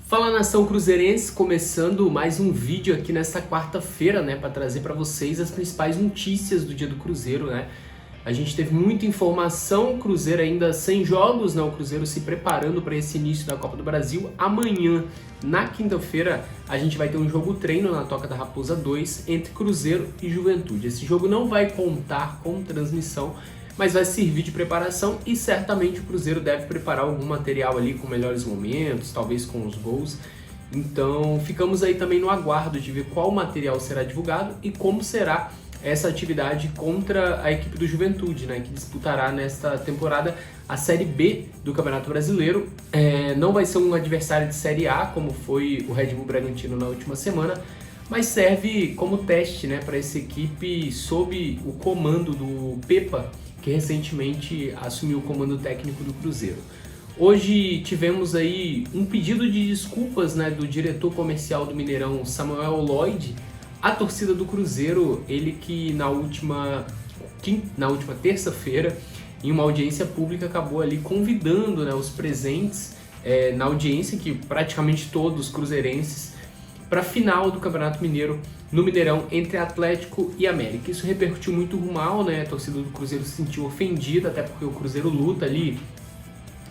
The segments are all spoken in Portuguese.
Fala, nação cruzeirense, começando mais um vídeo aqui nesta quarta-feira, né, para trazer para vocês as principais notícias do dia do Cruzeiro, né? A gente teve muita informação, o Cruzeiro ainda sem jogos, né? O Cruzeiro se preparando para esse início da Copa do Brasil. Amanhã, na quinta-feira, a gente vai ter um jogo treino na Toca da Raposa 2 entre Cruzeiro e Juventude. Esse jogo não vai contar com transmissão, mas vai servir de preparação e certamente o Cruzeiro deve preparar algum material ali com melhores momentos, talvez com os gols. Então ficamos aí também no aguardo de ver qual material será divulgado e como será essa atividade contra a equipe do Juventude, né, que disputará nesta temporada a Série B do Campeonato Brasileiro. Não vai ser um adversário de Série A, como foi o Red Bull Bragantino na última semana, mas serve como teste, né, para essa equipe sob o comando do Pepa, que recentemente assumiu o comando técnico do Cruzeiro. Hoje tivemos aí um pedido de desculpas, né, do diretor comercial do Mineirão, Samuel Lloyd, à torcida do Cruzeiro, ele que na última terça-feira, em uma audiência pública, acabou ali convidando, né, os presentes na audiência, que praticamente todos cruzeirenses, para a final do Campeonato Mineiro no Mineirão entre Atlético e América. Isso repercutiu muito mal, né? A torcida do Cruzeiro se sentiu ofendida, até porque o Cruzeiro luta ali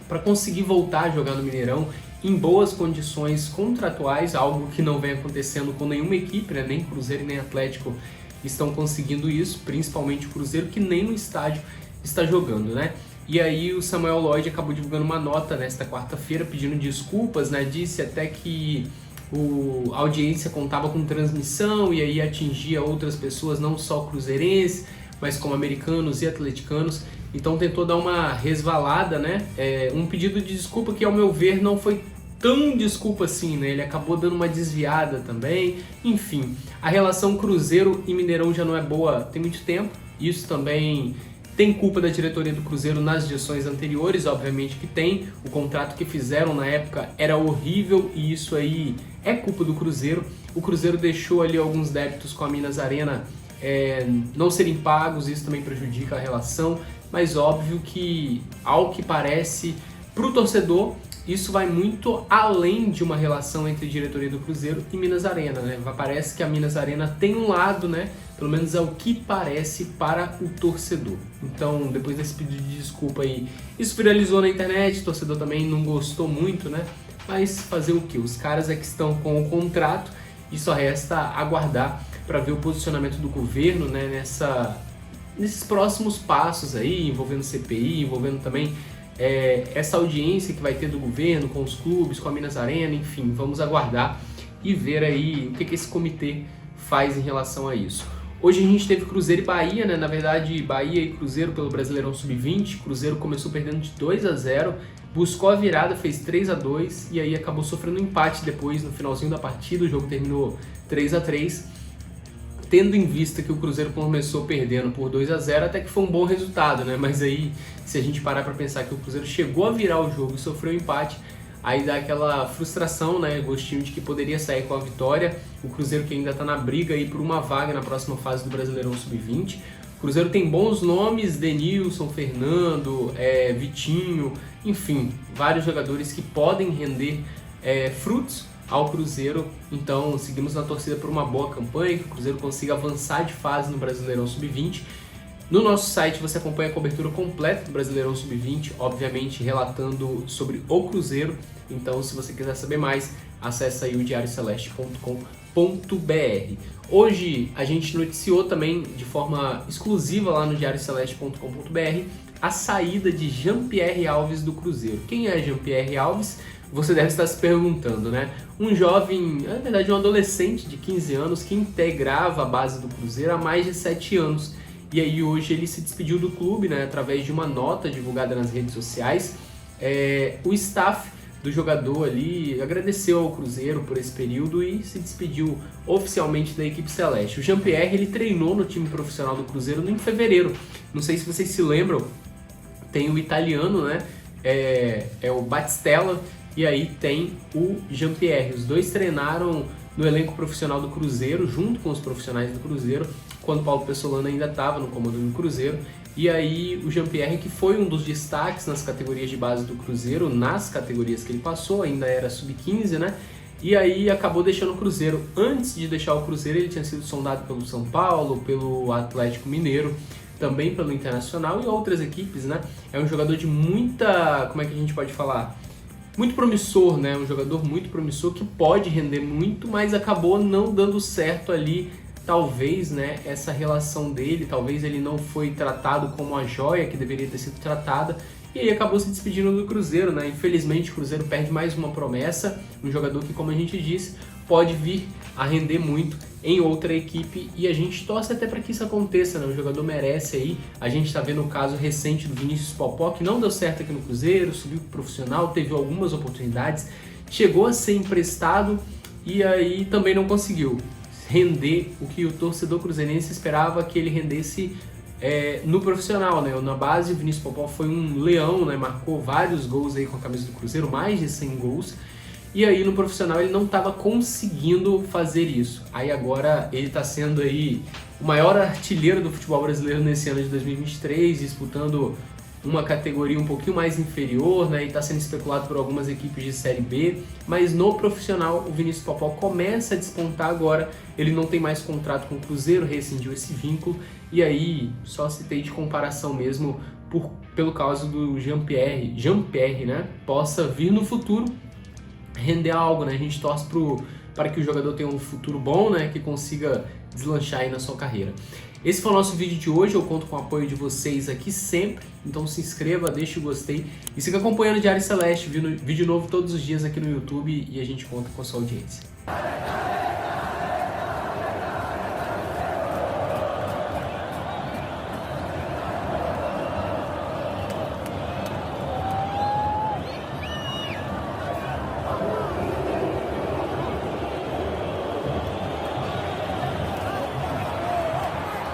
para conseguir voltar a jogar no Mineirão em boas condições contratuais, algo que não vem acontecendo com nenhuma equipe, né? Nem Cruzeiro e nem Atlético estão conseguindo isso, principalmente o Cruzeiro, que nem no estádio está jogando, né? E aí o Samuel Lloyd acabou divulgando uma nota nesta quarta-feira pedindo desculpas, né? Disse até que a audiência contava com transmissão e aí atingia outras pessoas, não só cruzeirenses, mas como americanos e atleticanos. Então tentou dar uma resvalada, né? Um pedido de desculpa que, ao meu ver, não foi tão desculpa assim, né? Ele acabou dando uma desviada também. Enfim, a relação Cruzeiro e Mineirão já não é boa tem muito tempo. Isso também tem culpa da diretoria do Cruzeiro nas gestões anteriores, obviamente que tem. O contrato que fizeram na época era horrível e isso aí é culpa do Cruzeiro. O Cruzeiro deixou ali alguns débitos com a Minas Arena não serem pagos, isso também prejudica a relação, mas óbvio que, ao que parece, para o torcedor, isso vai muito além de uma relação entre a diretoria do Cruzeiro e Minas Arena, né? Parece que a Minas Arena tem um lado, né? Pelo menos é o que parece para o torcedor. Então, depois desse pedido de desculpa aí, isso viralizou na internet, o torcedor também não gostou muito, né? Mas fazer o quê? Os caras é que estão com o contrato e só resta aguardar para ver o posicionamento do governo, né? Nesses próximos passos aí, envolvendo CPI, envolvendo também essa audiência que vai ter do governo com os clubes, com a Minas Arena, enfim, vamos aguardar e ver aí o que esse comitê faz em relação a isso. Hoje a gente teve Cruzeiro e Bahia, né? Na verdade, Bahia e Cruzeiro pelo Brasileirão Sub-20. Cruzeiro começou perdendo de 2-0, buscou a virada, fez 3-2 e aí acabou sofrendo um empate depois no finalzinho da partida. O jogo terminou 3-3, tendo em vista que o Cruzeiro começou perdendo por 2-0, até que foi um bom resultado, né? Mas aí, se a gente parar para pensar que o Cruzeiro chegou a virar o jogo e sofreu um empate, aí dá aquela frustração, né? Gostinho de que poderia sair com a vitória. O Cruzeiro que ainda está na briga aí por uma vaga na próxima fase do Brasileirão Sub-20. O Cruzeiro tem bons nomes, Denilson, Fernando, Vitinho, enfim, vários jogadores que podem render frutos ao Cruzeiro. Então seguimos na torcida por uma boa campanha, que o Cruzeiro consiga avançar de fase no Brasileirão Sub-20. No nosso site você acompanha a cobertura completa do Brasileirão Sub-20, obviamente relatando sobre o Cruzeiro. Então, se você quiser saber mais, acesse aí o diarioceleste.com.br. Hoje a gente noticiou também de forma exclusiva lá no diarioceleste.com.br a saída de Jean-Pierre Alves do Cruzeiro. Quem é Jean-Pierre Alves? Você deve estar se perguntando, né? Um jovem, na verdade um adolescente de 15 anos que integrava a base do Cruzeiro há mais de 7 anos. E aí hoje ele se despediu do clube, né, através de uma nota divulgada nas redes sociais. O staff do jogador ali agradeceu ao Cruzeiro por esse período e se despediu oficialmente da equipe celeste. O Jean-Pierre, ele treinou no time profissional do Cruzeiro em fevereiro. Não sei se vocês se lembram, tem o italiano, né, o Battistella, e aí tem o Jean-Pierre. Os dois treinaram no elenco profissional do Cruzeiro, junto com os profissionais do Cruzeiro, quando Paulo Pessolano ainda estava no comando do Cruzeiro. E aí o Jean-Pierre, que foi um dos destaques nas categorias de base do Cruzeiro, nas categorias que ele passou, ainda era sub-15, né? E aí acabou deixando o Cruzeiro. Antes de deixar o Cruzeiro, ele tinha sido sondado pelo São Paulo, pelo Atlético Mineiro, também pelo Internacional e outras equipes, né? É um jogador de muita, como é que a gente pode falar? Muito promissor, né? Um jogador muito promissor que pode render muito, mas acabou não dando certo ali, talvez, né? Essa relação dele, talvez ele não foi tratado como a joia que deveria ter sido tratada, e aí acabou se despedindo do Cruzeiro, né? Infelizmente o Cruzeiro perde mais uma promessa, um jogador que, como a gente disse, pode vir a render muito em outra equipe, e a gente torce até para que isso aconteça, né? O jogador merece aí. A gente está vendo o caso recente do Vinícius Popó, que não deu certo aqui no Cruzeiro, subiu pro profissional, teve algumas oportunidades, chegou a ser emprestado e aí também não conseguiu render o que o torcedor cruzeirense esperava que ele rendesse no profissional, né? Na base, o Vinícius Popó foi um leão, né? Marcou vários gols aí com a camisa do Cruzeiro, mais de 100 gols. E aí no profissional ele não estava conseguindo fazer isso. Aí agora ele está sendo aí o maior artilheiro do futebol brasileiro nesse ano de 2023, disputando uma categoria um pouquinho mais inferior, né? E está sendo especulado por algumas equipes de Série B. Mas no profissional o Vinícius Popó começa a despontar agora. Ele não tem mais contrato com o Cruzeiro, rescindiu esse vínculo. E aí só citei de comparação mesmo pelo caso do Jean-Pierre, né? Possa vir no futuro render algo, né? A gente torce para que o jogador tenha um futuro bom, né? Que consiga deslanchar aí na sua carreira. Esse foi o nosso vídeo de hoje, eu conto com o apoio de vocês aqui sempre, então se inscreva, deixe o gostei e siga acompanhando o Diário Celeste, vídeo novo todos os dias aqui no YouTube, e a gente conta com a sua audiência.